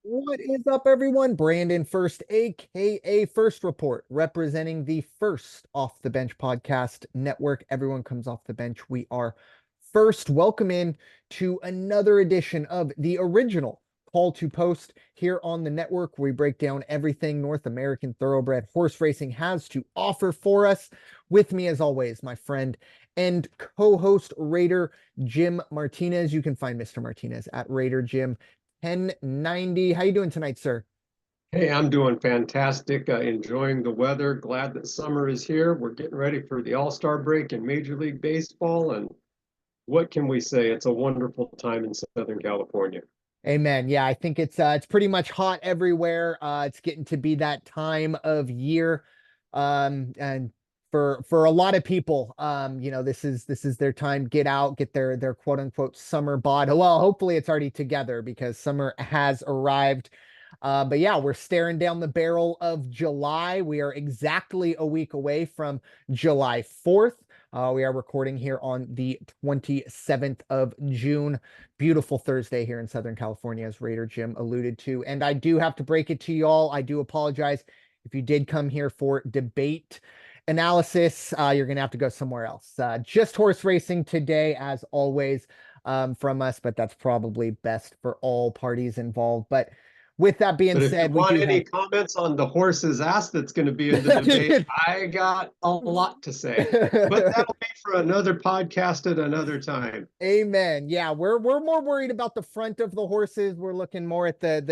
What is up, everyone? Brandon First, aka First Report, representing the First Off the Bench podcast network. Everyone comes off the bench. We are first. Welcome in to another edition of the original Call to Post here on the network. We break down everything North American thoroughbred horse racing has to offer for us. With me, as always, my friend and co-host Raider Jim Martinez. You can find Mr. Martinez at Raider Jim 1090. How you doing tonight, sir? Hey, I'm doing fantastic. Enjoying the weather. Glad that summer is here. We're getting ready for the All-Star break in Major League Baseball. And what can we say? It's a wonderful time in Southern California. Amen. Yeah, I think it's pretty much hot everywhere. It's getting to be that time of year. And for a lot of people, this is their time. Get out, get their quote unquote summer bod. Well, hopefully it's already together because summer has arrived. But yeah, we're staring down the barrel of July. We are exactly a week away from July 4th. We are recording here on the 27th of June. Beautiful Thursday here in Southern California, as Raider Jim alluded to. And I do have to break it to y'all. I do apologize if you did come here for debate analysis. You're going to have to go somewhere else. Just horse racing today, as always, from us, but that's probably best for all parties involved. But with that being But if you said, we want do have. any comments on the horse's ass that's going to be in the debate, I got a lot to say. But that'll be for another podcast at another time. Amen. Yeah, we're more worried about the front of the horses. We're looking more at the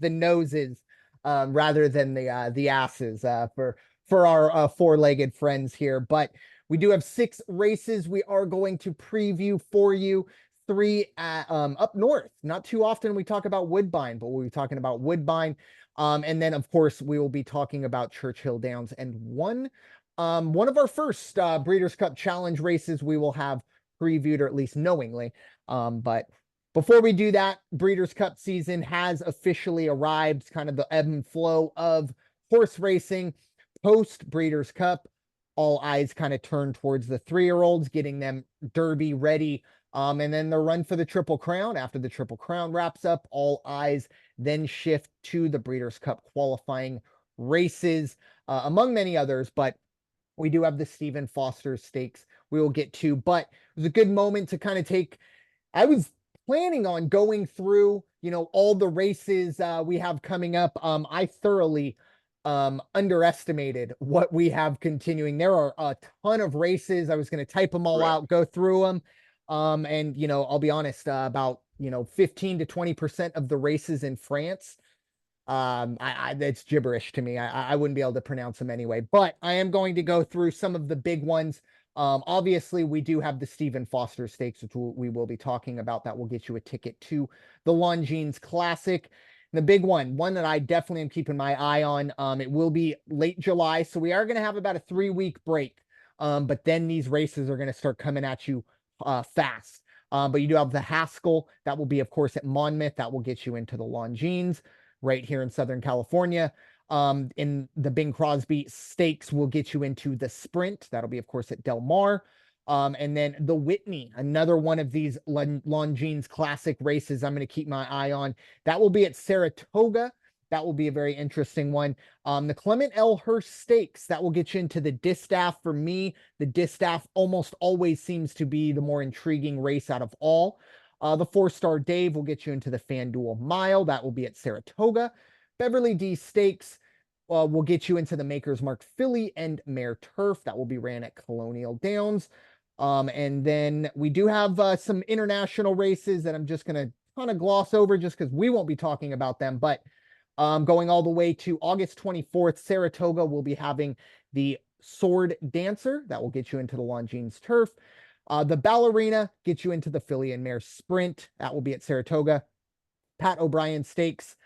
noses, rather than the asses, for our four-legged friends here. But we do have 6 races we are going to preview for you. 3 up north. Not too often we talk about Woodbine, but we'll be talking about Woodbine. And then of course we will be talking about Churchill Downs, and one of our first Breeders' Cup Challenge races we will have previewed, or at least knowingly. But before we do that, Breeders' Cup season has officially arrived, kind of the ebb and flow of horse racing post Breeders' Cup. All eyes kind of turn towards the 3-year-olds, getting them Derby ready. And then the run for the Triple Crown. After the Triple Crown wraps up, all eyes then shift to the Breeders' Cup qualifying races, among many others. But we do have the Stephen Foster Stakes we will get to, but it was a good moment to kind of take. I was planning on going through, all the races we have coming up. I thoroughly underestimated what we have continuing. There are a ton of races. I was going to type them all Right. out, go through them. And I'll be honest, about 15 to 20% of the races in France, it's gibberish to me. I wouldn't be able to pronounce them anyway, but I am going to go through some of the big ones. Obviously we do have the Stephen Foster Stakes, which we will be talking about. That will get you a ticket to the Longines Classic. The big one that I definitely am keeping my eye on. It will be late July, so we are going to have about a 3-week break. But then these races are going to start coming at you fast. But you do have the Haskell. That will be, of course, at Monmouth. That will get you into the Longines right here in Southern California. In the Bing Crosby Stakes will get you into the Sprint. That'll be, of course, at Del Mar. And then the Whitney, another one of these Longines Classic races I'm going to keep my eye on. That will be at Saratoga. That will be a very interesting one. The Clement L. Hurst Stakes, that will get you into the Distaff. For me, the Distaff almost always seems to be the more intriguing race out of all. The 4-Star Dave will get you into the FanDuel Mile. That will be at Saratoga. Beverly D Stakes will get you into the Maker's Mark Filly and Mare Turf. That will be ran at Colonial Downs. And then we do have some international races that I'm just going to kind of gloss over just because we won't be talking about them. But going all the way to August 24th, Saratoga will be having the Sword Dancer. That will get you into the Longines Turf. The Ballerina gets you into the Filly and Mare Sprint. That will be at Saratoga. Pat O'Brien Stakes,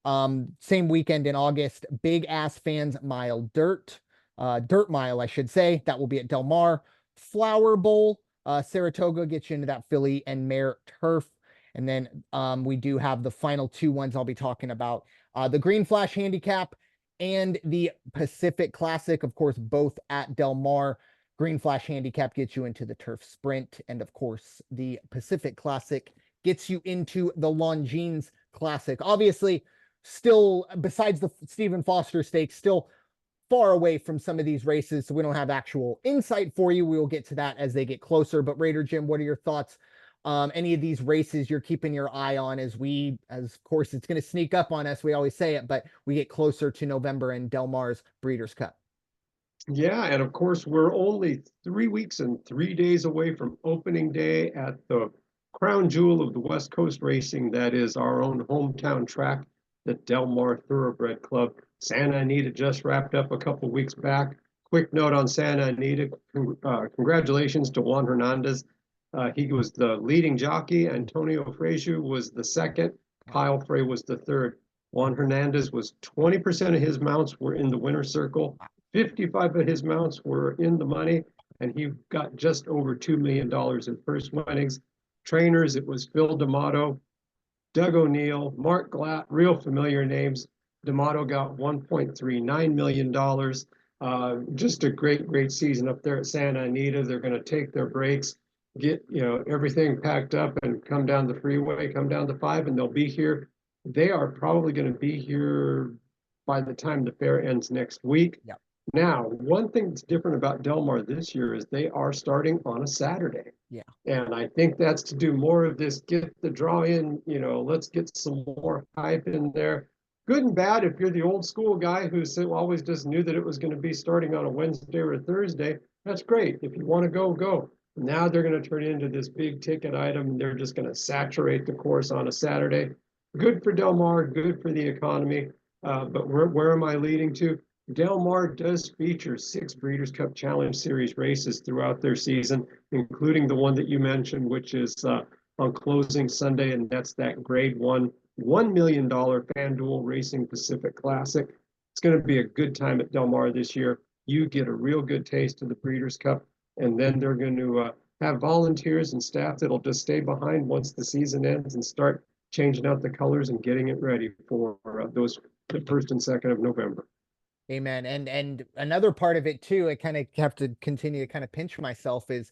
same weekend in August. Big Ass Fans Mile Dirt Mile, I should say. That will be at Del Mar. Flower Bowl, Saratoga gets you into that Filly and Mare Turf. And then we do have the final 2 ones I'll be talking about. The Green Flash Handicap and the Pacific Classic, of course, both at Del Mar. Green Flash Handicap gets you into the Turf Sprint. And of course, the Pacific Classic gets you into the Longines Classic. Obviously, still besides the Stephen Foster Stakes, still far away from some of these races, so we don't have actual insight for you. We will get to that as they get closer. But Raider Jim, what are your thoughts? Any of these races you're keeping your eye on as of course, it's going to sneak up on us. We always say it, but we get closer to November and Del Mar's Breeders' Cup. Yeah, and of course, we're only 3 weeks and 3 days away from opening day at the crown jewel of the West Coast racing. That is our own hometown track, the Del Mar Thoroughbred Club. Santa Anita just wrapped up a couple weeks back. Quick note on Santa Anita, congratulations to Juan Hernandez. He was the leading jockey. Antonio Freju was the second. Kyle Frey was the third. Juan Hernandez was 20% of his mounts were in the winner's circle. 55 of his mounts were in the money, and he got just over $2 million in first winnings. Trainers, it was Phil D'Amato, Doug O'Neill, Mark Glatt, real familiar names. D'Amato got $1.39 million. Just a great season up there at Santa Anita. They're going to take their breaks, get everything packed up, and come down the freeway, come down the 5, and they'll be here. They are probably going to be here by the time the fair ends next week. Yeah. Now, one thing that's different about Del Mar this year is they are starting on a Saturday. Yeah. And I think that's to do more of this, get the draw in, let's get some more hype in there. Good and bad, if you're the old school guy who always just knew that it was going to be starting on a Wednesday or a Thursday, that's great. If you want to go, go. Now they're going to turn it into this big ticket item, and they're just going to saturate the course on a Saturday. Good for Del Mar, good for the economy. But where am I leading to? Del Mar does feature 6 Breeders' Cup Challenge Series races throughout their season, including the one that you mentioned, which is on closing Sunday, and that's that Grade 1 $1 million FanDuel Racing Pacific Classic. It's going to be a good time at Del Mar this year. You get a real good taste of the Breeders' Cup, and then they're going to have volunteers and staff that'll just stay behind once the season ends and start changing out the colors and getting it ready for the 1st and 2nd of November. Amen. And another part of it too, I kind of have to continue to kind of pinch myself, is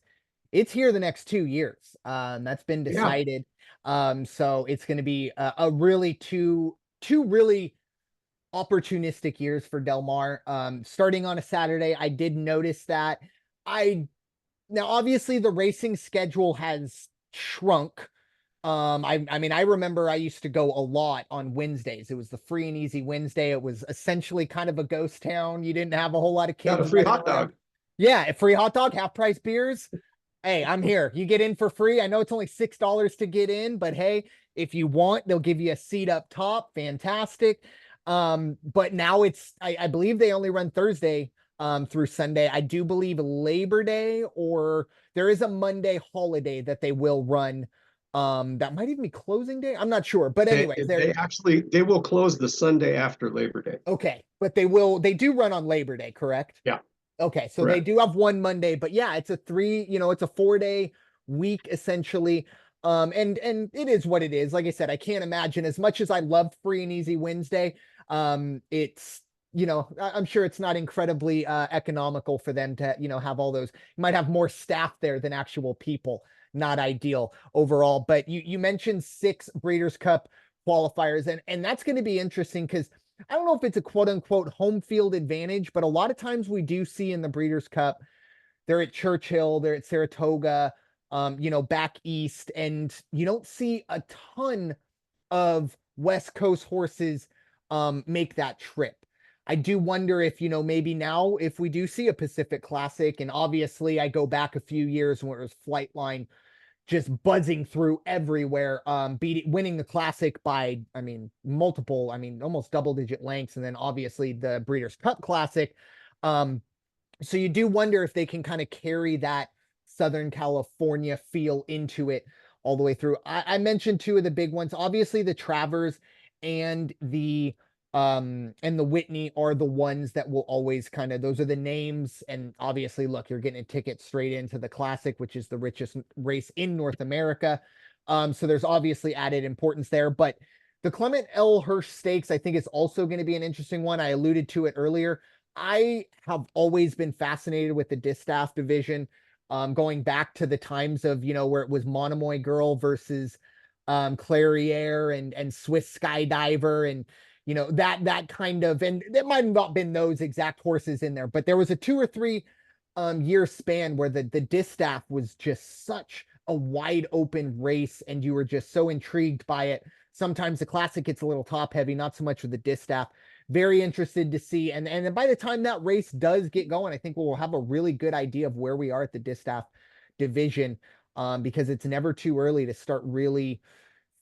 it's here the next 2 years. That's been decided. Yeah. So it's going to be a really two really opportunistic years for Del Mar. Starting on a Saturday, I did notice that. Now obviously the racing schedule has shrunk. I mean, I remember I used to go a lot on Wednesdays. It was the free and easy Wednesday. It was essentially kind of a ghost town. You didn't have a whole lot of kids. Got a free hot dog. Yeah, a free hot dog, half price beers. Hey, I'm here. You get in for free. I know it's only $6 to get in, but hey, if you want, they'll give you a seat up top. Fantastic. But now I believe they only run Thursday through Sunday. I do believe Labor Day, or there is a Monday holiday that they will run. That might even be closing day. I'm not sure, but anyway, they will close the Sunday after Labor Day. Okay, but they do run on Labor Day, correct? Yeah. Okay, so correct. They do have one Monday, but yeah, it's a 4-day week essentially. And it is what it is. Like I said, I can't imagine, as much as I love free and easy Wednesday, it's, I'm sure it's not incredibly economical for them to, have all those. You might have more staff there than actual people. Not ideal overall. But you mentioned 6 Breeders' Cup qualifiers, and that's going to be interesting, because I don't know if it's a quote unquote home field advantage, but a lot of times we do see in the Breeders' Cup, they're at Churchill, they're at Saratoga, back east, and you don't see a ton of West Coast horses make that trip. I do wonder if, maybe now if we do see a Pacific Classic, and obviously I go back a few years where it was Flightline just buzzing through everywhere, winning the Classic by, almost double-digit lengths, and then obviously the Breeders' Cup Classic. So you do wonder if they can kind of carry that Southern California feel into it all the way through. I mentioned 2 of the big ones. Obviously, the Travers and the Whitney are the ones that will always those are the names. And obviously, look, you're getting a ticket straight into the Classic, which is the richest race in North America. So there's obviously added importance there. But the Clement L. Hirsch Stakes, I think, is also going to be an interesting one. I alluded to it earlier. I have always been fascinated with the Distaff division, going back to the times of, where it was Monomoy Girl versus Clairiere and Swiss Skydiver, and that kind of, and there might have not been those exact horses in there, but there was a 2 or 3 year span where the distaff was just such a wide open race, and you were just so intrigued by it. Sometimes the classic gets a little top heavy, not so much with the distaff. Very interested to see, and by the time that race does get going, I think we'll have a really good idea of where we are at the distaff division, because it's never too early to start really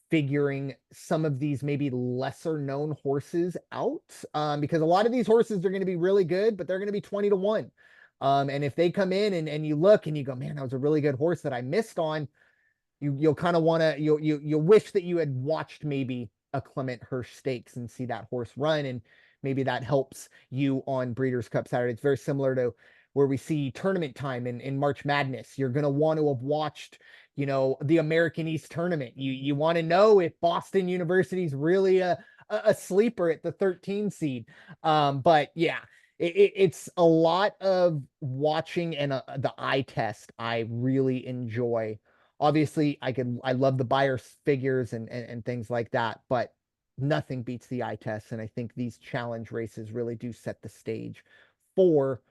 figuring some of these maybe lesser known horses out, because a lot of these horses are going to be really good, but they're going to be 20 to 1. And if they come in and you look and you go, man, that was a really good horse that I missed on, you'll kind of want to, you'll wish that you had watched maybe a Clement Hirsch Stakes and see that horse run, and maybe that helps you on Breeders' Cup Saturday. It's very similar to where we see tournament time in March Madness. You're going to want to have watched, the American East tournament. You want to know if Boston University is really a sleeper at the 13 seed. But yeah, it's a lot of watching, and the eye test I really enjoy. Obviously, I love the buyer figures and things like that, but nothing beats the eye test. And I think these challenge races really do set the stage for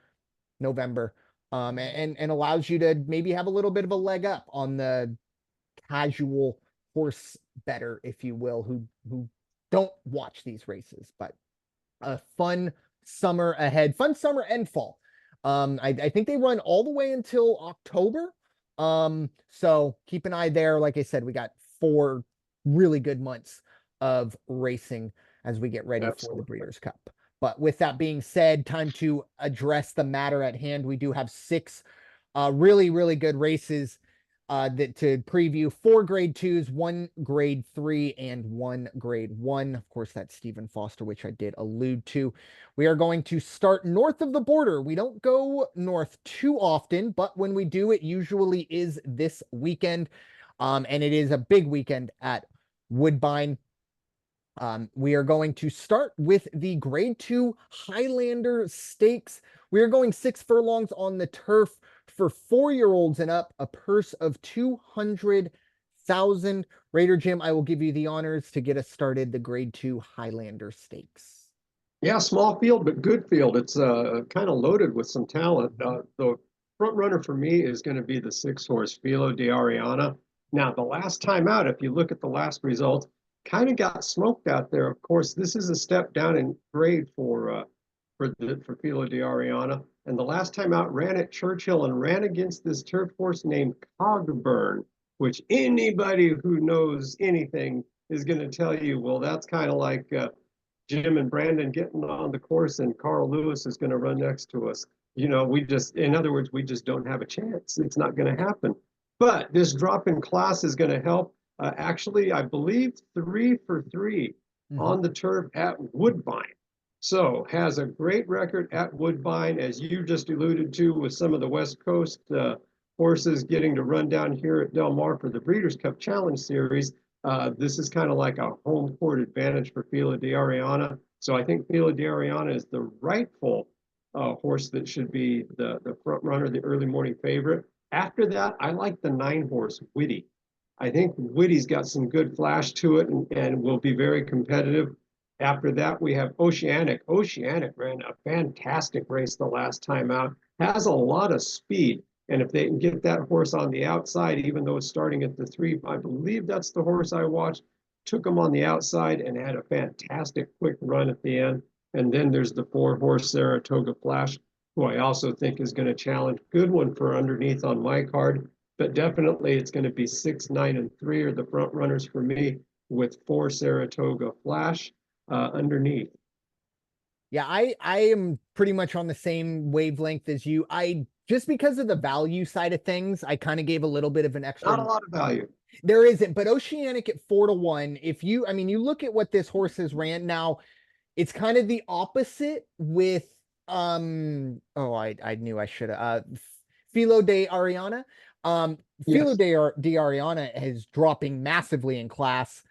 November, and allows you to maybe have a little bit of a leg up on the casual horse better, if you will, who don't watch these races. But a fun summer ahead, fun summer and fall. I think they run all the way until October. So keep an eye there. Like I said, we got 4 really good months of racing as we get ready for the Breeders' Cup. But with that being said, time to address the matter at hand. We do have 6 really, really good races that to preview: 4 grade 2s, 1 grade 3, and 1 grade 1. Of course, that's Stephen Foster, which I did allude to. We are going to start north of the border. We don't go north too often, but when we do, it usually is this weekend. And it is a big weekend at Woodbine. We are going to start with the grade 2 Highlander Stakes. We are going 6 furlongs on the turf for 4-year-olds and up, a purse of 200,000. Raider Jim, I will give you the honors to get us started. The grade 2 Highlander Stakes. Yeah, small field, but good field. It's kind of loaded with some talent. The front runner for me is going to be the 6-horse Filo de Ariana. Now, the last time out, if you look at the last result, kind of got smoked out there. Of course, this is a step down in grade for Filo de Ariana. And the last time out, ran at Churchill and ran against this turf horse named Cogburn, which anybody who knows anything is going to tell you, well, that's kind of like Jim and Brandon getting on the course and Carl Lewis is going to run next to us. In other words, we just don't have a chance. It's not going to happen. But this drop in class is going to help. Actually, I believe 3 for 3 on the turf at Woodbine. So has a great record at Woodbine, as you just alluded to, with some of the West Coast horses getting to run down here at Del Mar for the Breeders' Cup Challenge Series. This is kind of like a home court advantage for Filo de Ariana. So I think Filo de Ariana is the rightful horse that should be the front runner, the early morning favorite. After that, I like the 9-horse Witty. I think Witty's got some good flash to it and will be very competitive. After that, we have Oceanic. Oceanic ran a fantastic race the last time out, has a lot of speed. And if they can get that horse on the outside, even though it's starting at the 3, I believe that's the horse I watched, took him on the outside and had a fantastic quick run at the end. And then there's the 4-horse Saratoga Flash, who I also think is going to challenge. Good one for underneath on my card. But definitely it's going to be 6, 9, and 3 are the front runners for me, with 4 Saratoga Flash underneath. Yeah, I am pretty much on the same wavelength as you. Just because of the value side of things, I kind of gave a little bit of an extra. Not a lot of value. There isn't, but Oceanic at 4 to 1. If you, you look at what this horse has ran now, it's kind of the opposite with I knew I should have Filo de Ariana. Filo de Ariana is dropping massively in class.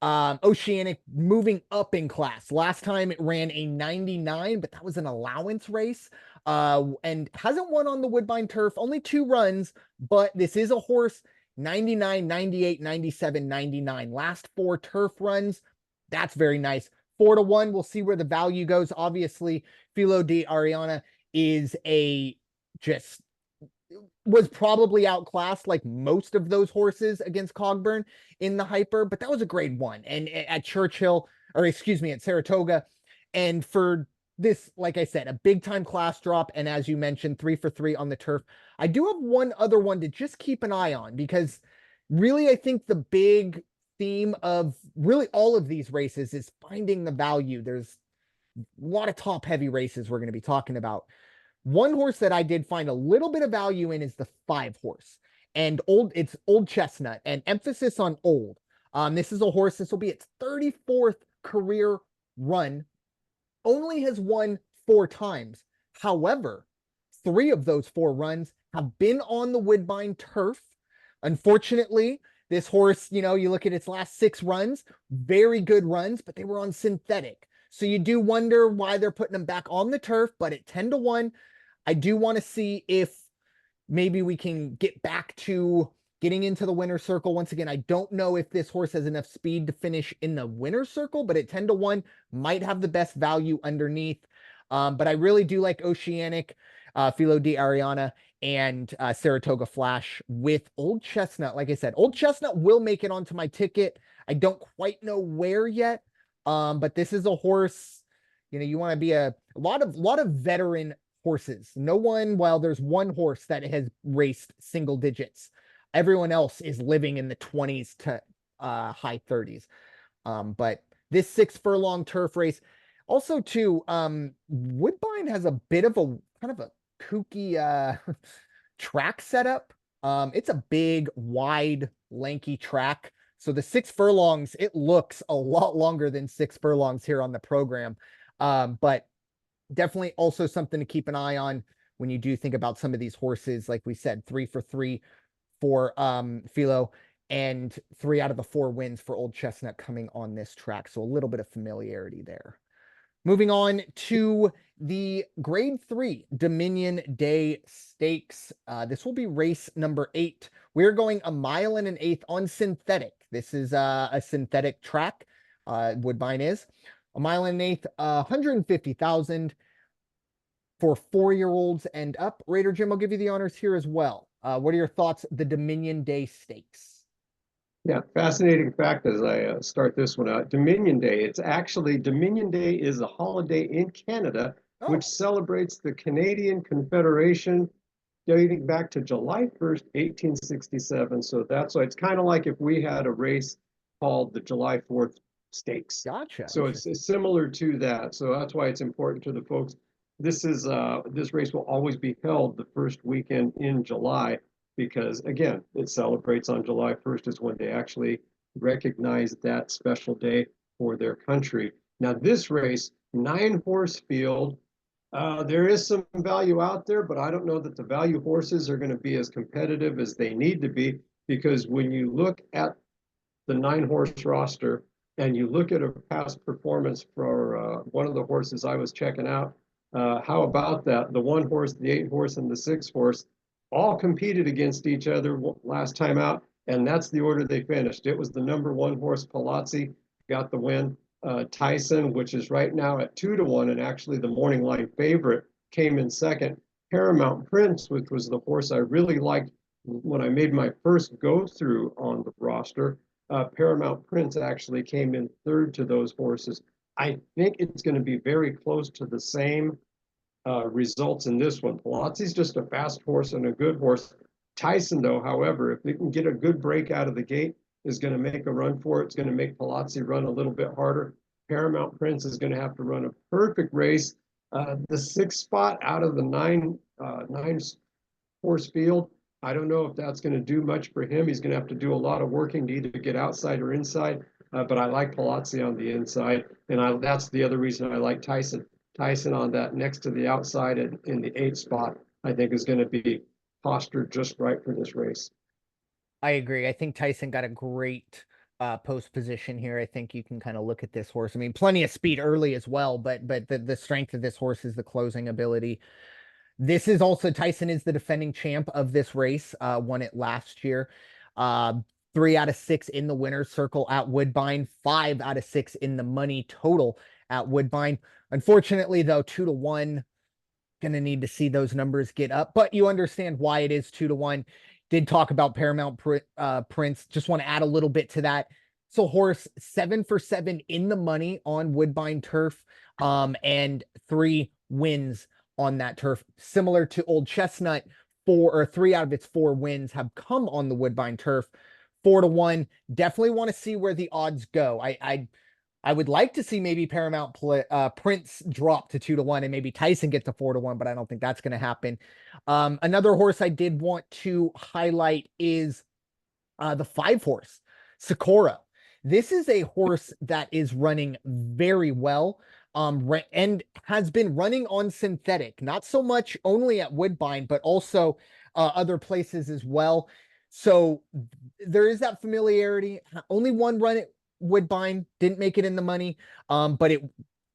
Oceanic moving up in class. Last time it ran a 99, but that was an allowance race. And hasn't won on the Woodbine turf, only 2 runs, but this is a horse 99, 98, 97, 99. Last four turf runs. That's very nice. 4-1. We'll see where the value goes. Obviously, Filo di Ariana is a just was probably outclassed like most of those horses against Cogburn in the hyper, but that was a grade one. And at Churchill, or excuse me, at Saratoga. And for this, like I said, a big time class drop. And as you mentioned, 3 for 3 on the turf. I do have one other one to just keep an eye on because really, I think the big theme of really all of these races is finding the value. There's a lot of top heavy races we're going to be talking about. One horse that I did find a little bit of value in is the 5 horse, and it's Old Chestnut, and emphasis on old. This is a horse, this will be its 34th career run, only has won 4 times. However, 3 of those 4 runs have been on the Woodbine turf. Unfortunately, this horse, you look at its last 6 runs, very good runs, but they were on synthetic. So you do wonder why they're putting them back on the turf, but at 10-1, I do want to see if maybe we can get back to getting into the winner's circle. Once again, I don't know if this horse has enough speed to finish in the winner's circle, but at 10-1 might have the best value underneath. But I really do like Oceanic, Filo di Ariana, and Saratoga Flash with Old Chestnut. Like I said, Old Chestnut will make it onto my ticket. I don't quite know where yet. But this is a horse, you want to be a lot of veteran horses. No one, while there's one horse that has raced single digits, everyone else is living in the 20s to high 30s. But this 6 furlong turf race, also too, Woodbine has a bit of a kind of a kooky track setup. It's a big, wide, lanky track. So the 6 furlongs, it looks a lot longer than 6 furlongs here on the program. But definitely also something to keep an eye on when you do think about some of these horses. Like we said, 3 for 3 for Filo, and 3 out of the 4 wins for Old Chestnut coming on this track. So a little bit of familiarity there. Moving on to the grade 3 Dominion Day Stakes. This will be race number 8. We're going 1 mile and an eighth on synthetic. This is a synthetic track. Woodbine is 1 mile and an eighth, 150,000 for 4-year-olds and up. Raider Jim, I'll give you the honors here as well. What are your thoughts? The Dominion Day Stakes. Yeah, fascinating fact as I start this one out. Dominion Day, Dominion Day is a holiday in Canada, which celebrates the Canadian Confederation dating back to July 1st, 1867. So that's why it's kind of like if we had a race called the July 4th Stakes. Gotcha. So it's similar to that. So that's why it's important to the folks. This race will always be held the first weekend in July, because again, it celebrates on July 1st is when they actually recognize that special day for their country. Now this race, 9-horse field, there is some value out there, but I don't know that the value horses are going to be as competitive as they need to be, because when you look at the 9-horse roster and you look at a past performance for one of the horses I was checking out, how about that? The 1 horse, the 8 horse, and the 6 horse all competed against each other last time out, and that's the order they finished. It was the number 1 horse, Palazzi, got the win. Tyson, which is right now at 2-1, and actually the morning line favorite, came in second. Paramount Prince, which was the horse I really liked when I made my first go through on the roster, Paramount Prince actually came in third to those horses. I think it's going to be very close to the same results in this one. Palazzi's just a fast horse and a good horse. Tyson, though, however, if they can get a good break out of the gate, is going to make a run for it. It's going to make Palazzi run a little bit harder. Paramount Prince is going to have to run a perfect race. The 6th spot out of the 9-horse field, I don't know if that's going to do much for him. He's going to have to do a lot of working to either get outside or inside. But I like Palazzi on the inside, and that's the other reason I like Tyson. Tyson on that next to the outside in the 8th spot, I think is going to be postured just right for this race. I agree. I think Tyson got a great post position here. I think you can kind of look at this horse. I mean, plenty of speed early as well, but the strength of this horse is the closing ability. This is also, Tyson is the defending champ of this race, won it last year. Uh, 3 out of 6 in the winner's circle at Woodbine, 5 out of 6 in the money total at Woodbine. Unfortunately, though, 2 to 1, gonna need to see those numbers get up, but you understand why it is 2 to 1. Did talk about Paramount Prince. Just want to add a little bit to that. So horse 7 for 7 in the money on Woodbine turf, and 3 wins on that turf, similar to Old Chestnut. 3 out of its 4 wins have come on the Woodbine turf. 4 to 1. Definitely want to see where the odds go. I would like to see maybe Paramount Prince drop to 2 to 1 and maybe Tyson get to 4 to 1, but I don't think that's going to happen. Another horse I did want to highlight is the 5 horse Socorro. This is a horse that is running very well, and has been running on synthetic, not so much only at Woodbine, but also other places as well. So there is that familiarity. Only one run at Woodbine, didn't make it in the money, but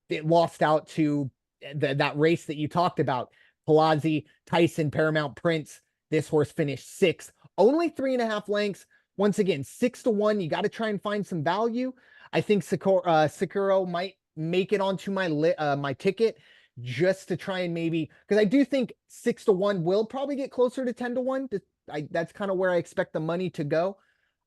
it lost out to that race that you talked about. Palazzi, Tyson, Paramount Prince. This horse finished 6th, only 3.5 lengths. Once again, 6 to 1. You got to try and find some value. I think Socorro might make it onto my ticket, just to try and maybe, because I do think 6 to 1 will probably get closer to 10 to 1. That's kind of where I expect the money to go.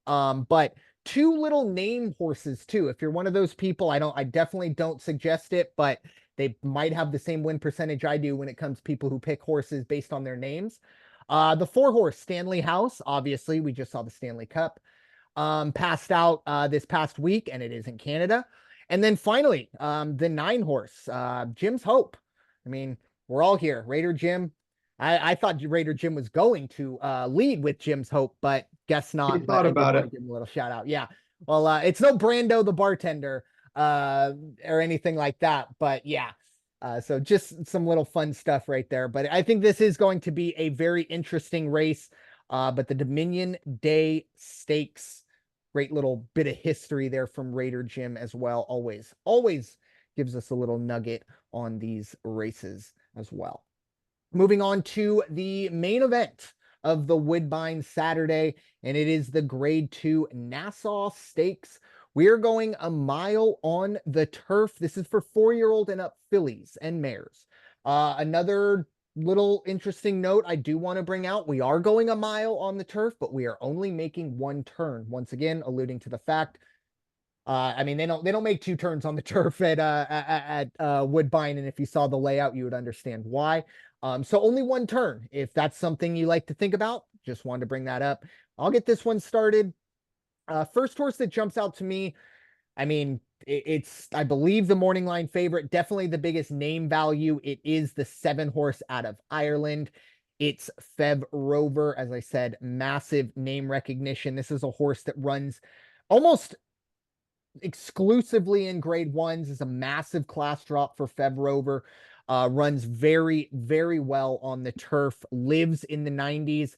But 2 little name horses too. If you're one of those people, I definitely don't suggest it, but they might have the same win percentage I do when it comes to people who pick horses based on their names. The 4 horse Stanley House, obviously, we just saw the Stanley Cup, passed out this past week, and it is in Canada. And then finally, the 9 horse, Jim's Hope. I mean, we're all here. Raider Jim. I thought Raider Jim was going to lead with Jim's Hope, but guess not. He But thought I did about want to it. give him a little shout out. Yeah. Well, it's no Brando the bartender or anything like that. But yeah. So just some little fun stuff right there. But I think this is going to be a very interesting race. But the Dominion Day Stakes, great little bit of history there from Raider Jim as well. Always gives us a little nugget on these races as well. Moving on to the main event of the Woodbine Saturday, and it is the Grade 2 Nassau Stakes. We are going a mile on the turf. This is for 4-year-old and up fillies and mares. Another little interesting note I do want to bring out: we are going a mile on the turf, but we are only making 1 turn. Once again, alluding to the fact, I mean, they don't make 2 turns on the turf at Woodbine, and if you saw the layout, you would understand why. So only 1 turn. If that's something you like to think about, just wanted to bring that up. I'll get this one started. First horse that jumps out to me, I mean, it's, I believe, the morning line favorite, definitely the biggest name value. It is the 7 horse out of Ireland. It's Fev Rover. As I said, massive name recognition. This is a horse that runs almost exclusively in grade 1s, is a massive class drop for Fev Rover. Runs very, very well on the turf, lives in the 90s.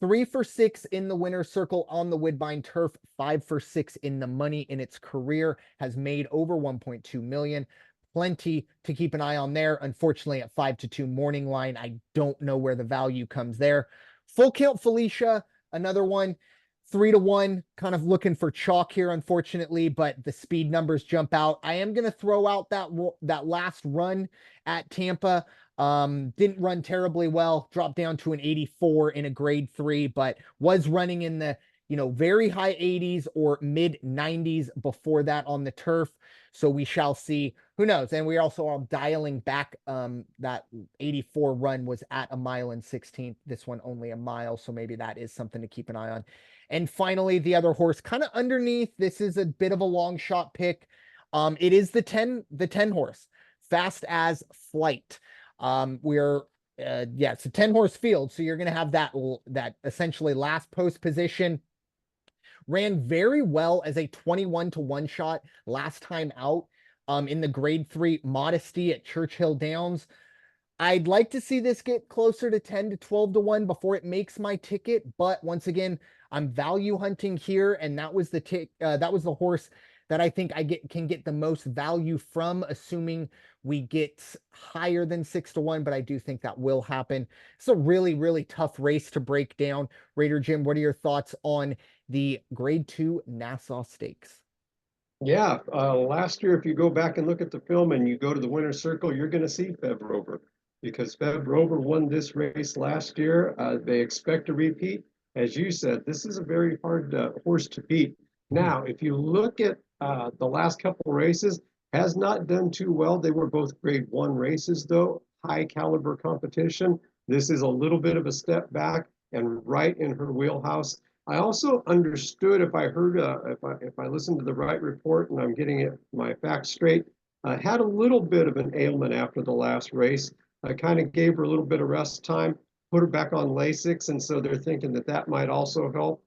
3 for 6 in the winner's circle on the Woodbine turf, 5 for 6 in the money in its career, has made over 1.2 million. Plenty to keep an eye on there. Unfortunately, at 5 to 2 morning line, I don't know where the value comes there. Full Count Felicia, another one. 3 to 1, kind of looking for chalk here, unfortunately, but the speed numbers jump out. I am going to throw out that last run at Tampa. Didn't run terribly well, dropped down to an 84 in a grade 3, but was running in the, very high 80s or mid 90s before that on the turf. So we shall see. Who knows? And we also are dialing back. That 84 run was at 1.16 miles. This one only a mile. So maybe that is something to keep an eye on. And finally, the other horse kind of underneath. This is a bit of a long shot pick. It is the 10 horse, Fast as Flight. It's a 10-horse field. So you're going to have that essentially last post position. Ran very well as a 21 to 1 shot last time out, in the grade 3 Modesty at Churchill Downs. I'd like to see this get closer to 10 to 12 to 1 before it makes my ticket. But once again, I'm value hunting here. And that was the horse that I think can get the most value from, assuming we get higher than 6 to 1, but I do think that will happen. It's a really, really tough race to break down. Raider Jim, what are your thoughts on the Grade 2 Nassau Stakes? Yeah, last year, if you go back and look at the film and you go to the winner's circle, you're going to see Feb Rover because Feb Rover won this race last year. They expect a repeat. As you said, this is a very hard horse to beat. Mhm. Now, if you look at the last couple races, has not done too well. They were both grade 1 races, though, high caliber competition. This is a little bit of a step back and right in her wheelhouse. I also understood if I heard if I listened to the right report and I'm getting it my facts straight, had a little bit of an ailment after the last race. I kind of gave her a little bit of rest time, put her back on Lasix, and so they're thinking that that might also help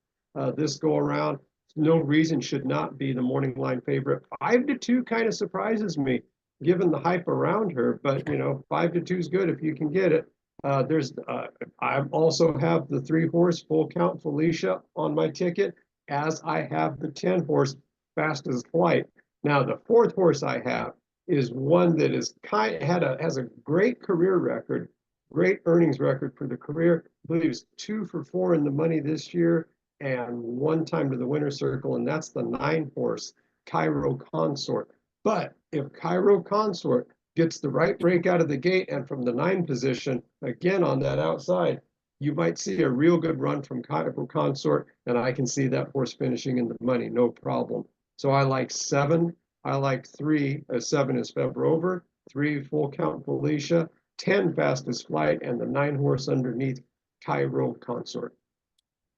this go around. No reason should not be the morning line favorite. 5 to 2 kind of surprises me, given the hype around her. But 5 to 2 is good if you can get it. I also have the 3 horse Full Count Felicia on my ticket, as I have the 10 horse Fastest Flight. Now the 4th horse I have is one that is has a great career record, great earnings record for the career. I believe it's 2 for 4 in the money this year and 1 time to the winner's circle, and that's the 9 horse Cairo Consort. But if Cairo Consort gets the right break out of the gate and from the 9 position, again on that outside, you might see a real good run from Cairo Consort, and I can see that horse finishing in the money, no problem. So I like 7. I like 3. 7 is Feb Rover, 3 Full Count Felicia, 10 Fastest Flight, and the 9 horse underneath Cairo Consort.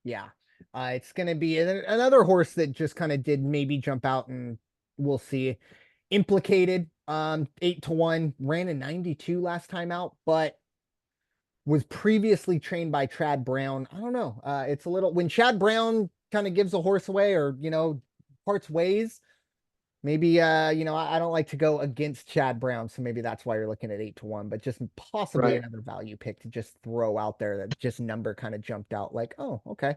Yeah. It's going to be another horse that just kind of did maybe jump out, and we'll see. Implicated, 8 to 1, ran a 92 last time out, but was previously trained by Chad Brown. I don't know. It's a little, when Chad Brown kind of gives a horse away, or, parts ways, maybe, I don't like to go against Chad Brown. So maybe that's why you're looking at 8 to 1, but just possibly Right. another value pick to just throw out there that just number kind of jumped out like, oh, okay.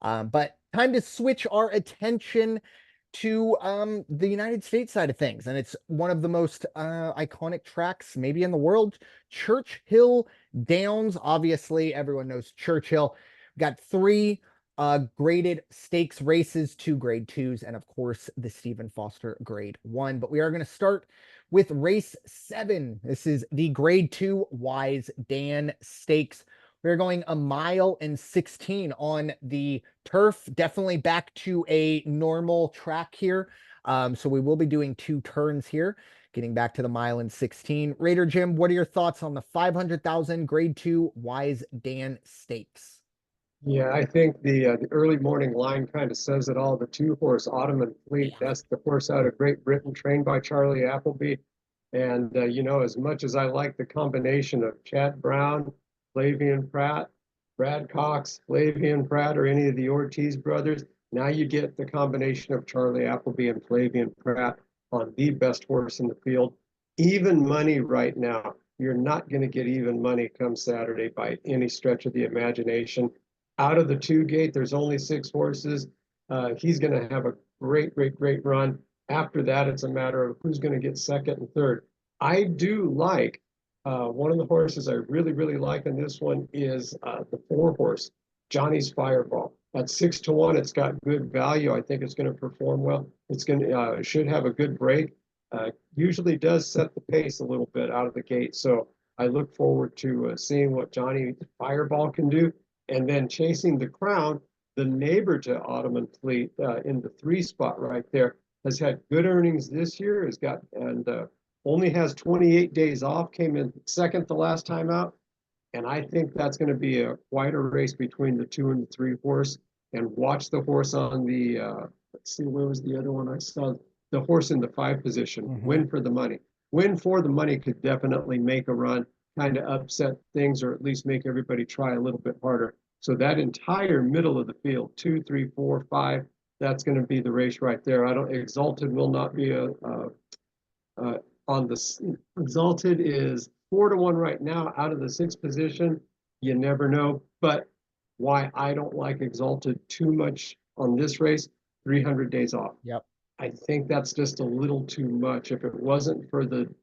But time to switch our attention to the United States side of things. And it's one of the most iconic tracks maybe in the world, Churchill Downs. Obviously, everyone knows Churchill. Got 3 graded stakes races, 2 grade 2s, and of course the Stephen Foster grade 1. But we are going to start with race 7. This is the grade 2 Wise Dan Stakes. We're going 1 mile and 16 on the turf, definitely back to a normal track here. So we will be doing 2 turns here, getting back to the 1 mile and 16. Raider Jim, what are your thoughts on the 500,000 grade 2 Wise Dan Stakes? Yeah, I think the early morning line kind of says it all. The 2 horse Ottoman Fleet, Yeah. that's the horse out of Great Britain, trained by Charlie Appleby. And as much as I like the combination of Chad Brown, Flavian Pratt, Brad Cox, Flavian Pratt, or any of the Ortiz brothers, now you get the combination of Charlie Appleby and Flavian Pratt on the best horse in the field. Even money right now. You're not going to get even money come Saturday by any stretch of the imagination. Out of the 2 gate, there's only 6 horses. He's going to have a great, great, great run. After that, it's a matter of who's going to get second and third. I do like one of the horses I really, really like in this one is the 4 horse, Johnny's Fireball. At 6 to 1, it's got good value. I think it's going to perform well. It's going to should have a good break. Usually does set the pace a little bit out of the gate. So I look forward to seeing what Johnny Fireball can do. And then Chasing the Crown, the neighbor to Ottoman Fleet in the 3 spot right there, has had good earnings this year. Has got and only has 28 days off. Came in second the last time out, and I think that's going to be quite a race between the 2 and the 3 horse. And watch the horse on the let's see, where was the other one I saw? The horse in the 5 position, Mhm. Win for the Money. Win for the Money could definitely make a run, kind of upset things, or at least make everybody try a little bit harder. So that entire middle of the field, 2, 3, 4, 5, that's going to be the race right there. I don't. Exalted will not be on the Exalted is 4 to 1 right now out of the 6th position. You never know, but why I don't like Exalted too much on this race, 300 days off. Yep. I think that's just a little too much. If it wasn't for the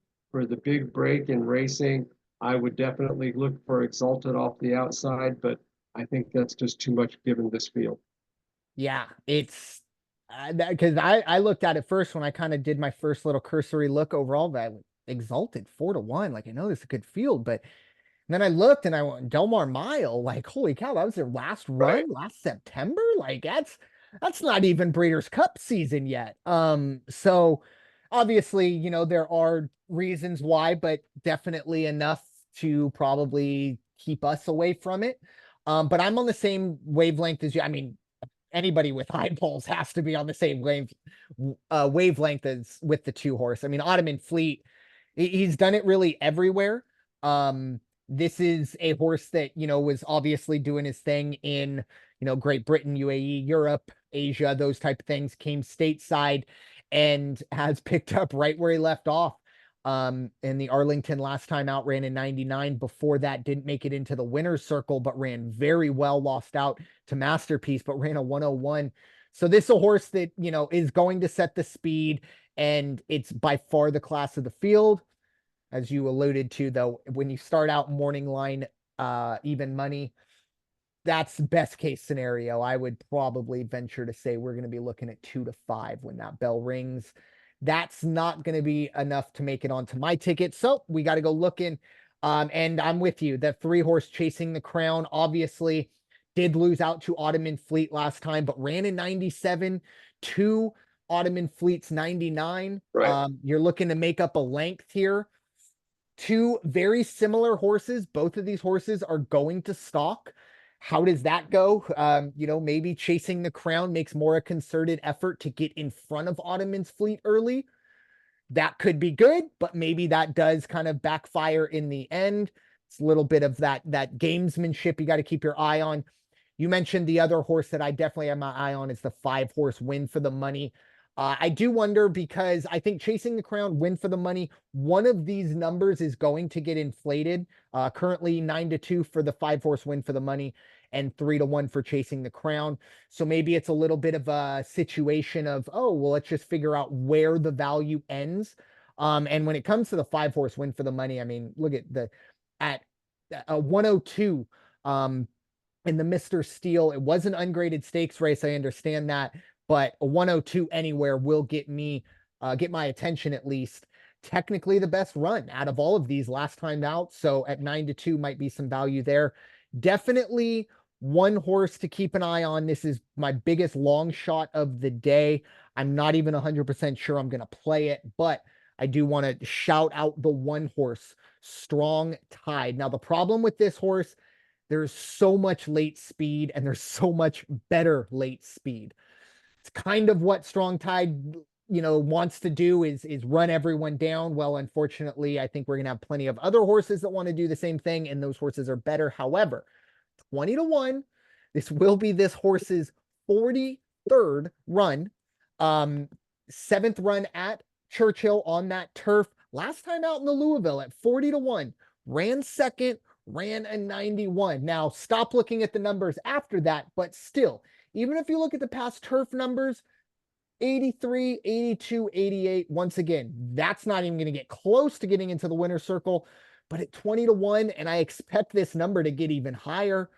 big break in racing, I would definitely look for Exalted off the outside, but I think that's just too much given this field. Yeah, it's because I looked at it first when I kind of did my first little cursory look overall, that Exalted 4-1. Like I know this is a good field, but and then I looked and I went Delmar Mile, like holy cow, that was their last Right. run last September. Like that's not even Breeders' Cup season yet. So obviously, there are reasons why, but definitely enough to probably keep us away from it. But I'm on the same wavelength as you. I mean, anybody with eyeballs has to be on the same wavelength as with the two horse. I mean, Ottoman Fleet, he's done it really everywhere. This is a horse that, was obviously doing his thing in, Great Britain, UAE, Europe, Asia, those type of things, came stateside and has picked up right where he left off. In the Arlington last time out ran in 99. Before that, didn't make it into the winner's circle, but ran very well, lost out to Masterpiece, but ran a 101. So this is a horse that, is going to set the speed, and it's by far the class of the field. As you alluded to, though, when you start out morning line, even money, that's best case scenario. I would probably venture to say we're going to be looking at 2 to 5 when that bell rings. That's not going to be enough to make it onto my ticket. So we got to go looking. And I'm with you. The 3-horse Chasing the Crown obviously did lose out to Ottoman Fleet last time, but ran in 97 to Ottoman Fleet's 99. Right. You're looking to make up a length here. Two very similar horses. Both of these horses are going to stalk. How does that go? Maybe Chasing the Crown makes more a concerted effort to get in front of Ottoman's Fleet early. That could be good, but maybe that does kind of backfire in the end. It's a little bit of that gamesmanship you got to keep your eye on. You mentioned the other horse that I definitely have my eye on is the 5-horse Win for the Money. I do wonder because I think Chasing the Crown, Win for the Money, one of these numbers is going to get inflated. Currently 9-2 for the 5-horse Win for the Money and 3-1 for Chasing the Crown. So maybe it's a little bit of a situation of, oh, well, let's just figure out where the value ends. And when it comes to the 5-horse Win for the Money, I mean, look at a 102. In the Mr. Steel. It was an ungraded stakes race. I understand that, but a 102 anywhere will get my attention at least. Technically the best run out of all of these last time out. So at 9-2 might be some value there. Definitely one horse to keep an eye on. This is my biggest long shot of the day. I'm not even 100% sure I'm going to play it, but I do want to shout out the one horse, Strong Tide. Now, the problem with this horse, there's so much late speed and there's so much better late speed. It's kind of what Strong Tide, wants to do is run everyone down. Well, unfortunately, I think we're going to have plenty of other horses that want to do the same thing, and those horses are better. However, 20-1, this will be this horse's 43rd run. 7th run at Churchill on that turf. Last time out in the Louisville at 40-1, ran second, ran a 91. Now, stop looking at the numbers after that, but still, even if you look at the past turf numbers, 83, 82, 88, once again, that's not even going to get close to getting into the winner's circle, but at 20-1, and I expect this number to get even higher.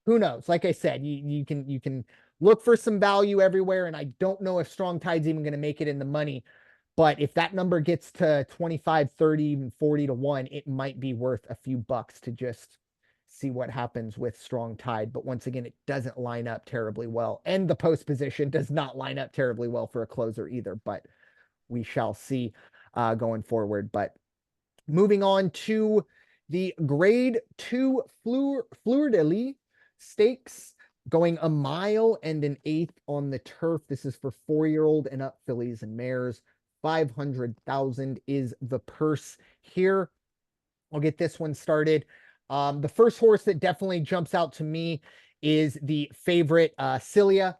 Who knows? Like I said, you can look for some value everywhere, and I don't know if Strong Tide's even going to make it in the money. But if that number gets to 25, 30, 40-1, it might be worth a few bucks to just see what happens with Strong Tide. But once again, it doesn't line up terribly well. And the post position does not line up terribly well for a closer either. But we shall see going forward. But moving on to the grade 2 Fleur de Lis stakes, going a mile and an eighth on the turf. This is for 4-year-old and up fillies and mares. 500,000 is the purse here. I'll get this one started. The first horse that definitely jumps out to me is the favorite Cilia.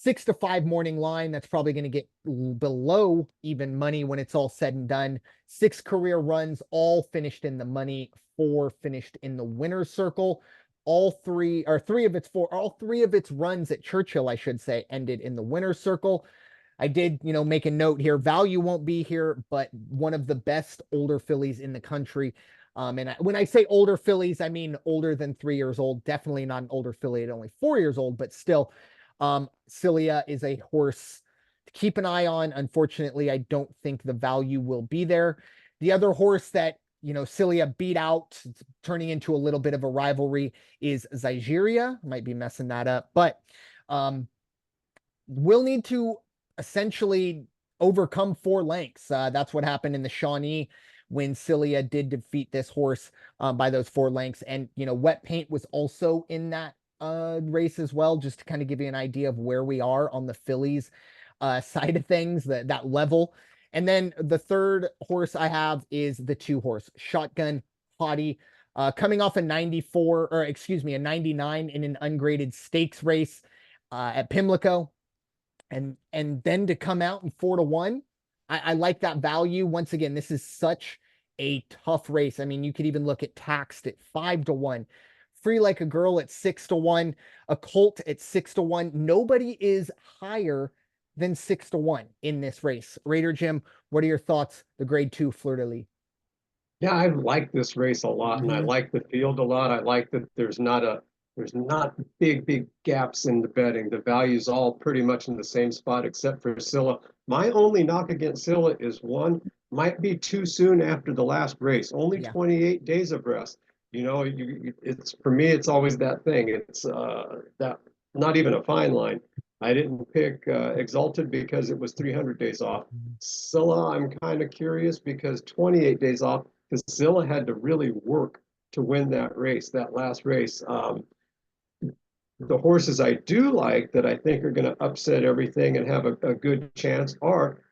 6-5 morning line. That's probably going to get below even money when it's all said and done. 6 career runs, all finished in the money. 4 finished in the winner's circle. All three of its runs at Churchill, I should say, ended in the winner's circle. I did, make a note here. Value won't be here, but one of the best older fillies in the country. And when I say older fillies, I mean older than 3 years old. Definitely not an older filly at only 4 years old, but still, Cilia is a horse to keep an eye on. Unfortunately, I don't think the value will be there. The other horse that Cilia beat out, it's turning into a little bit of a rivalry, is Zygeria. Might be messing that up, but we'll need to essentially overcome 4 lengths. That's what happened in the Shawnee when Cilia did defeat this horse by those 4 lengths. And, wet paint was also in that race as well, just to kind of give you an idea of where we are on the fillies side of things, that level. And then the third horse I have is the 2-horse Shotgun Hottie, coming off a 94, or excuse me, a 99 in an ungraded stakes race at Pimlico. And then to come out in 4-1, I like that value. Once again, this is such a tough race. I mean, you could even look at Taxed at 5-1, Free Like a Girl at 6-1, a Colt at 6-1. Nobody is higher than 6-1 in this race. Raider Jim, what are your thoughts? The Grade 2 Fleur de Lis. Yeah, I like this race a lot, and I Mm-hmm. like the field a lot. I like that there's not big gaps in the betting. The value's all pretty much in the same spot except for Scylla. My only knock against Scylla is one, might be too soon after the last race. Only Yeah. 28 days of rest. It's for me, it's always that thing. It's that not even a fine line. I didn't pick Exalted because it was 300 days off. Scylla, I'm kind of curious because 28 days off, because Zilla had to really work to win that race, that last race. The horses I do like that I think are going to upset everything and have a good chance are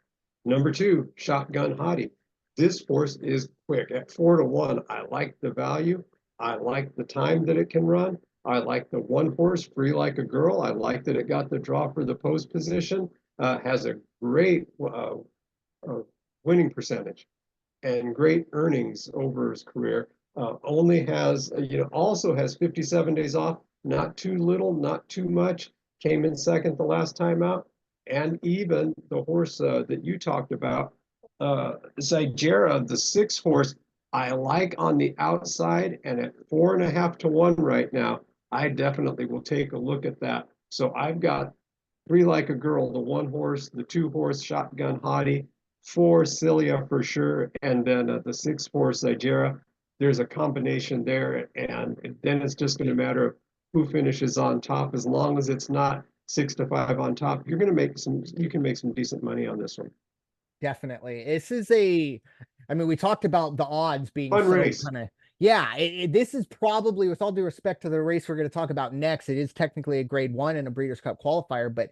number 2, Shotgun Hottie. This horse is quick at 4-1. I like the value. I like the time that it can run. I like the 1 horse Free Like a Girl. I like that it got the draw for the post position. Has a great winning percentage and great earnings over his career. Only has, also has 57 days off, not too little, not too much. Came in second the last time out. And even the horse that you talked about, Zygera, the 6 horse, I like on the outside, and at 4.5-1 right now, I definitely will take a look at that. So I've got Free Like a Girl, the 1 horse, the 2 horse Shotgun Hottie, 4 Cilia for sure, and then the 6 horse Zygera. There's a combination there, and then it's just going to matter of who finishes on top. As long as it's not 6-5 on top, you can make some decent money on this one. Definitely. I mean, we talked about the odds being Fun so race. kind of, yeah, this is probably, with all due respect to the race we're going to talk about next, it is technically a Grade 1 and a Breeders' Cup qualifier, but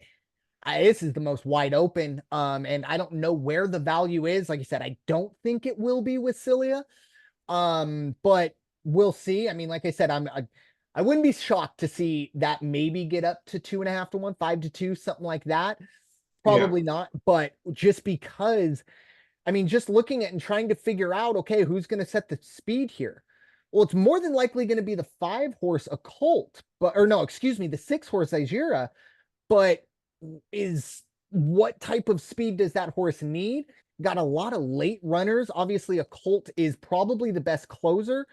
this is the most wide open. And I don't know where the value is. Like I said, I don't think it will be with Cilia. But we'll see. I mean, like I said, I wouldn't be shocked to see that maybe get up to 2.5-1, 5-2, something like that. Yeah, Probably not, but just because, I mean, just looking at and trying to figure out, okay, who's going to set the speed here? Well, it's more than likely going to be the 5 horse Occult, but, or no, excuse me, the 6 horse Zygeria. But is what type of speed does that horse need? Got a lot of late runners. Obviously, Occult is probably the best closer,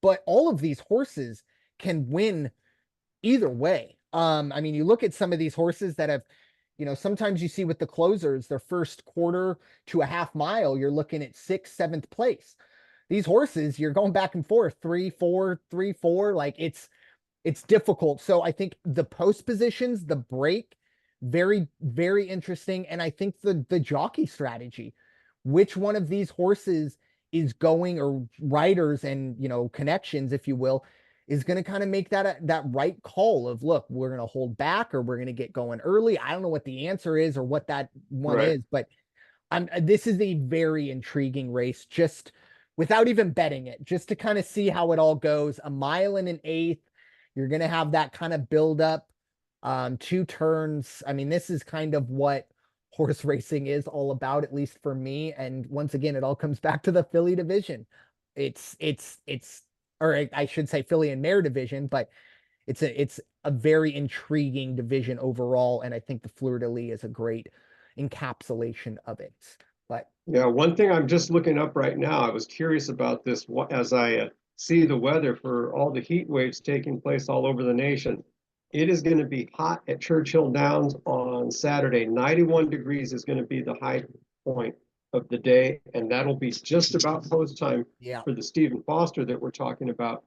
but all of these horses can win either way. I mean, you look at some of these horses that have, sometimes you see with the closers, their first quarter to a half mile, you're looking at 6th, 7th place. These horses, you're going back and forth, 3-4, 3-4. Like it's difficult. So I think the post positions, the break, very, very interesting. And I think the jockey strategy, which one of these horses is going, or riders and connections, if you will, is going to kind of make that right call of, look, we're going to hold back or we're going to get going early. I don't know what the answer is or what that one right. is, but this is a very intriguing race, just without even betting it, just to kind of see how it all goes. A mile and an eighth. You're going to have that kind of build up, 2 turns. I mean, this is kind of what horse racing is all about, at least for me. And once again, it all comes back to the filly division. It's, or I should say filly and mare division, but it's a very intriguing division overall. And I think the Fleur de Lis is a great encapsulation of it. But Yeah, one thing I'm just looking up right now, I was curious about this as I see the weather for all the heat waves taking place all over the nation. It is going to be hot at Churchill Downs on Saturday. 91 degrees is going to be the high point of the day, and that'll be just about post time yeah, for the Stephen Foster that we're talking about.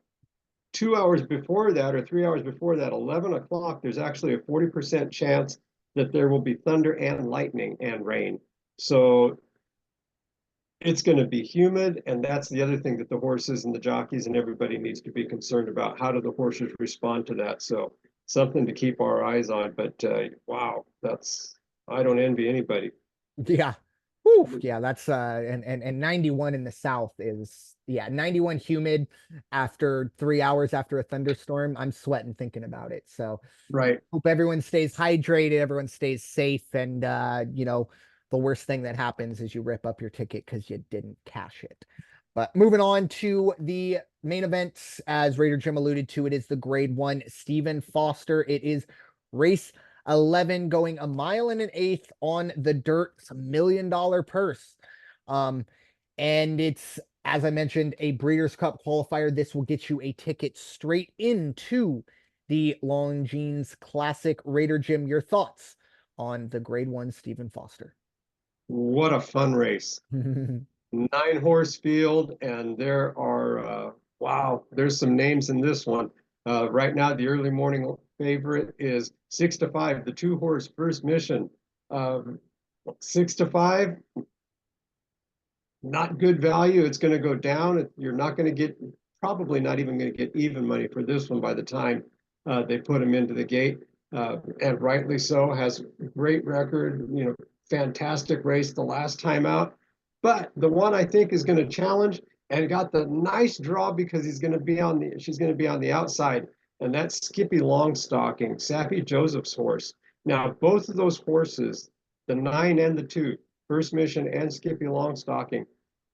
2 hours before that, or 3 hours before that, 11 o'clock, there's actually a 40% chance that there will be thunder and lightning and rain. So it's going to be humid, and that's the other thing that the horses and the jockeys and everybody needs to be concerned about. How do the horses respond to that? So something to keep our eyes on. But wow, I don't envy anybody. yeah. Whew, yeah, that's and 91 in the south is, yeah, 91 humid after 3 hours after a thunderstorm. I'm sweating thinking about it. So Right. hope everyone stays hydrated, everyone stays safe, and the worst thing that happens is you rip up your ticket because you didn't cash it. But moving on to the main events, as Raider Jim alluded to, it is the grade 1 Stephen Foster. It is race 11, going a mile and an eighth on the dirt. It's $1 million purse. And it's, as I mentioned, a Breeders' Cup qualifier. This will get you a ticket straight into the Longines Classic. Raider Jim, your thoughts on the grade 1 Stephen Foster? What a fun race. 9 horse field, and there are wow, there's some names in this one. Right now, the early morning favorite is 6-5, the 2 horse First Mission. 6-5, not good value. It's going to go down. You're not going to get, probably not even going to get even money for this one by the time they put him into the gate. And rightly so, has great record, fantastic race the last time out. But the one I think is going to challenge and got the nice draw because she's going to be on the outside, and that's Skippy Longstocking, Sappy Joseph's horse. Now, both of those horses, the 9 and the 2, First Mission and Skippy Longstocking,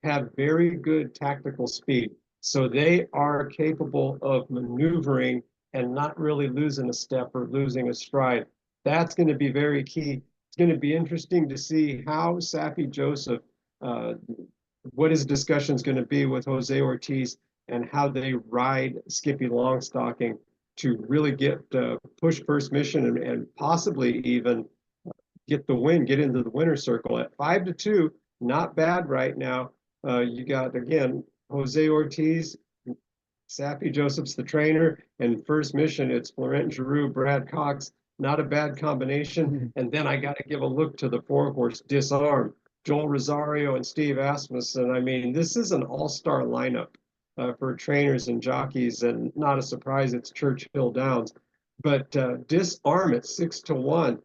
have very good tactical speed. So they are capable of maneuvering and not really losing a step or losing a stride. That's going to be very key. It's going to be interesting to see how Sappy Joseph, what his discussion is going to be with Jose Ortiz, and how they ride Skippy Longstocking to really get push First Mission and possibly even get the win, get into the winner's circle at 5-2. Not bad right now. You got, again, Jose Ortiz, Sappy Joseph's the trainer, and First Mission, it's Florent Giroux, Brad Cox. Not a bad combination. And then I got to give a look to the 4-horse Disarm, Joel Rosario and Steve Asmussen. I mean, this is an all-star lineup for trainers and jockeys, and not a surprise it's Churchill Downs. But Disarm at 6-1.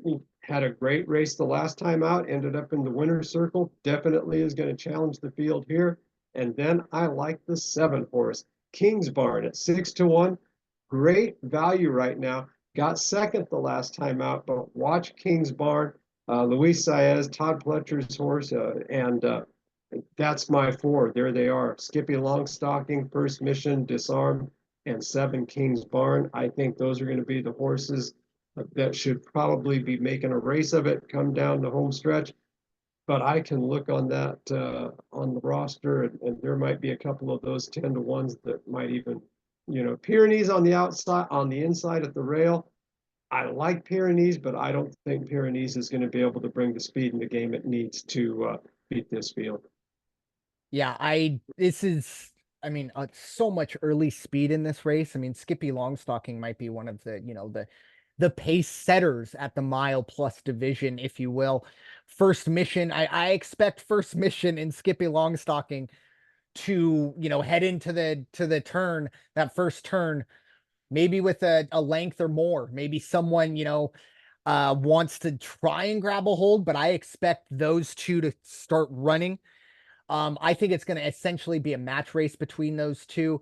He had a great race the last time out, ended up in the winner's circle, definitely is going to challenge the field here. And then I like the 7-horse, King's Barn at 6-1. Great value right now. Got second the last time out, but watch King's Barn. Luis Saez, Todd Pletcher's horse, and that's my 4. There they are. Skippy Longstocking, First Mission, Disarm, and 7 King's Barn. I think those are going to be the horses that should probably be making a race of it come down the home stretch. But I can look on that on the roster, and there might be a couple of those 10-1s that might even, Pyrenees on the outside, on the inside at the rail. I like Pyrenees, but I don't think Pyrenees is going to be able to bring the speed in the game it needs to beat this field. Yeah, I mean, so much early speed in this race. I mean, Skippy Longstocking might be one of the pace setters at the mile plus division, if you will. First Mission, I expect First Mission and Skippy Longstocking to, head into the turn, that first turn, maybe with a length or more. Maybe someone, wants to try and grab a hold, but I expect those two to start running. I think it's going to essentially be a match race between those two.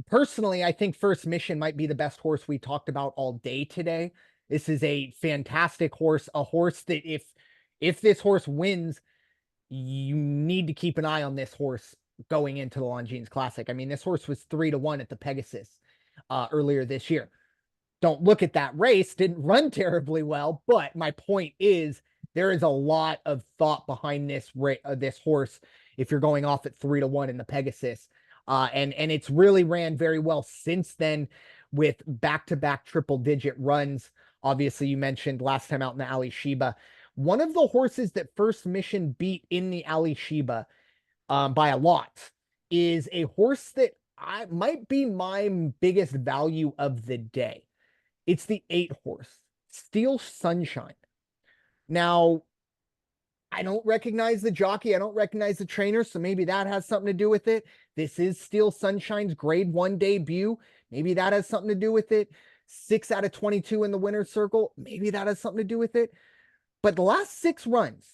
Personally, I think First Mission might be the best horse we talked about all day today. This is a fantastic horse, a horse that if this horse wins, you need to keep an eye on this horse going into the Longines Classic. I mean, this horse was 3-1 at the Pegasus earlier this year. Don't look at that race, didn't run terribly well, but my point is there is a lot of thought behind this horse if you're going off at 3-1 in the Pegasus. And it's really ran very well since then with back-to-back triple-digit runs. Obviously, you mentioned last time out in the Ali Sheba. One of the horses that First Mission beat in the Ali Sheba by a lot is a horse that I might be my biggest value of the day. It's the 8 horse, Steel Sunshine. Now, I don't recognize the jockey. I don't recognize the trainer. So maybe that has something to do with it. This is Steel Sunshine's grade 1 debut. Maybe that has something to do with it. 6 out of 22 in the winner's circle. Maybe that has something to do with it. But the last 6 runs,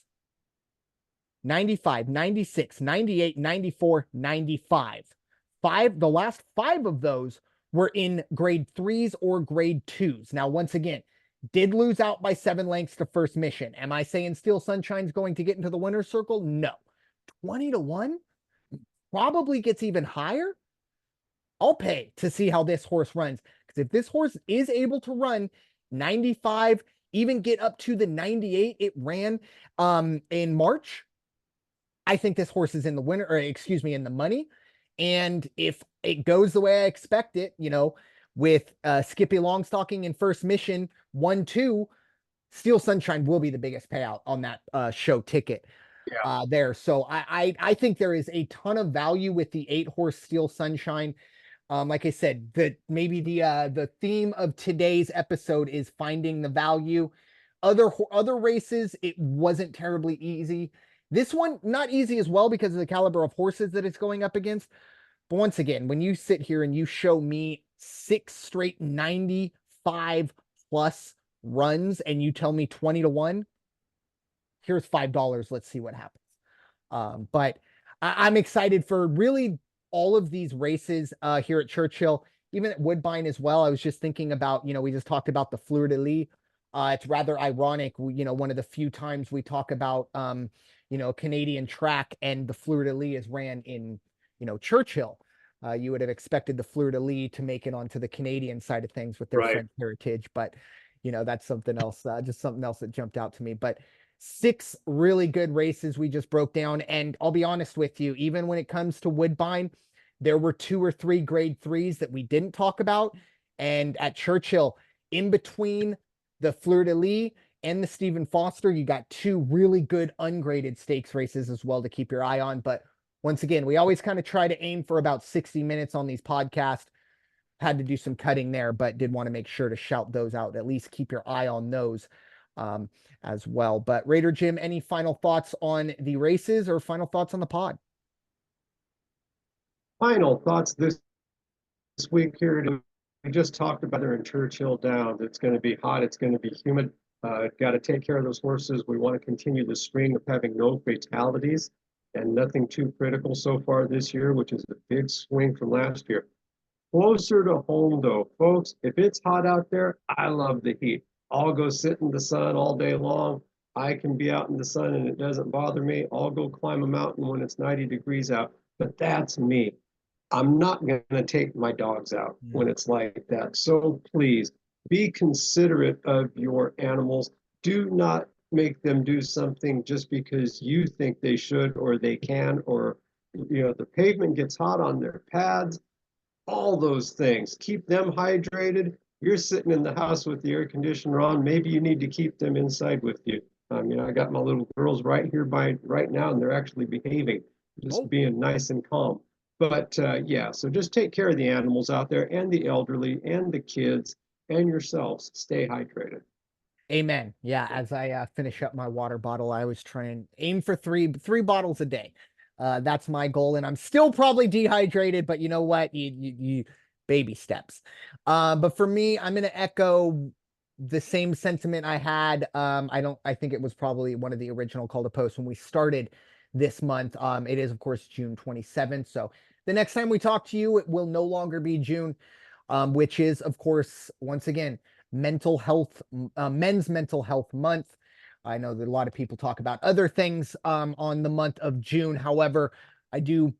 95, 96, 98, 94, 95. The last 5 of those were in grade 3s or grade 2s. Now, once again, did lose out by 7 lengths to First Mission. Am I saying Steel Sunshine's going to get into the winner's circle? No. 20-1 probably gets even higher. I'll pay to see how this horse runs. Because if this horse is able to run 95, even get up to the 98 it ran in March, I think this horse is in the winner, or excuse me, in the money. And if it goes the way I expect it, with Skippy Longstocking and First Mission 1-2, Steel Sunshine will be the biggest payout on that show ticket there. So I think there is a ton of value with the 8 horse Steel Sunshine. Like I said, maybe the theme of today's episode is finding the value. Other races, it wasn't terribly easy. This one, not easy as well because of the caliber of horses that it's going up against. But once again, when you sit here and you show me 6 straight 95 plus runs and you tell me 20-1, here's $5. Let's see what happens. But I'm excited for really all of these races here at Churchill, even at Woodbine as well. I was just thinking about, we just talked about the Fleur de Lis. It's rather ironic, one of the few times we talk about, Canadian track, and the Fleur de Lis is ran in, Churchill. You would have expected the Fleur de Lis to make it onto the Canadian side of things with their French heritage, but that's something else, just something else that jumped out to me. But 6 really good races we just broke down. And I'll be honest with you, even when it comes to Woodbine, there were 2 or 3 grade 3s that we didn't talk about. And at Churchill, in between the Fleur de Lis and the Stephen Foster, you got 2 really good ungraded stakes races as well to keep your eye on. But once again, we always kind of try to aim for about 60 minutes on these podcasts. Had to do some cutting there, but did want to make sure to shout those out. At least keep your eye on those as well. But Raider Jim, any final thoughts on the races or final thoughts on the pod? Final thoughts this week here. We just talked about there in Churchill Downs. It's going to be hot. It's going to be humid. Got to take care of those horses. We want to continue the string of having no fatalities and nothing too critical so far this year, which is a big swing from last year. Closer to home, though, folks, if it's hot out there, I love the heat. I'll go sit in the sun all day long. I can be out in the sun and it doesn't bother me. I'll go climb a mountain when it's 90 degrees out. But that's me. I'm not going to take my dogs out when it's like that. So please be considerate of your animals. Do not make them do something just because you think they should or they can, or the pavement gets hot on their pads. All those things. Keep them hydrated. You're sitting in the house with the air conditioner on. Maybe you need to keep them inside with you. I got my little girls right here right now, and they're actually behaving, just being nice and calm. But so just take care of the animals out there and the elderly and the kids and yourselves. Stay hydrated. Amen. Yeah, as I finish up my water bottle, I always try and aim for three bottles a day. That's my goal, and I'm still probably dehydrated, but you know what? You baby steps. But for me, I'm gonna echo the same sentiment I had. I think it was probably one of the original call to post when we started this month. It is of course June 27th. So the next time we talk to you, it will no longer be June, which is of course, once again, men's mental health month. I know that a lot of people talk about other things on the month of June. However, I do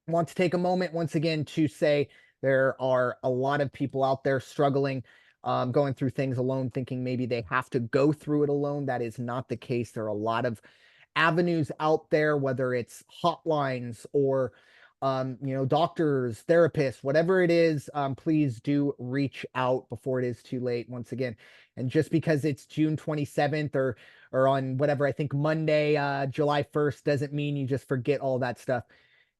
want to take a moment once again to say there are a lot of people out there struggling going through things alone, thinking maybe they have to go through it alone. That is not the case. There are a lot of avenues out there, whether it's hotlines or doctors, therapists, whatever it is. Please do reach out before it is too late once again. And just because it's June 27th or on whatever, I think Monday, July 1st, doesn't mean you just forget all that stuff.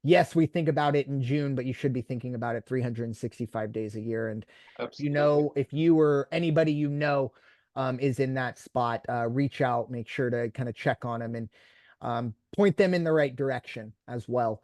Yes, we think about it in June, but you should be thinking about it 365 days a year. And Absolutely. if you or anybody is in that spot, reach out, make sure to kind of check on them and point them in the right direction as well.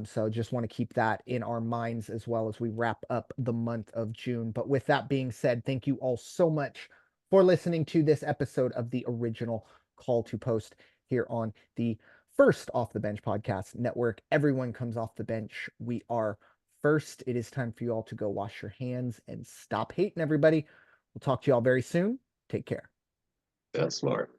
So just want to keep that in our minds as well as we wrap up the month of June. But with that being said, thank you all so much for listening to this episode of the original Call to Post here on the First Off the Bench podcast network. Everyone comes off the bench. We are first. It is time for you all to go wash your hands and stop hating everybody. We'll talk to you all very soon. Take care. That's smart.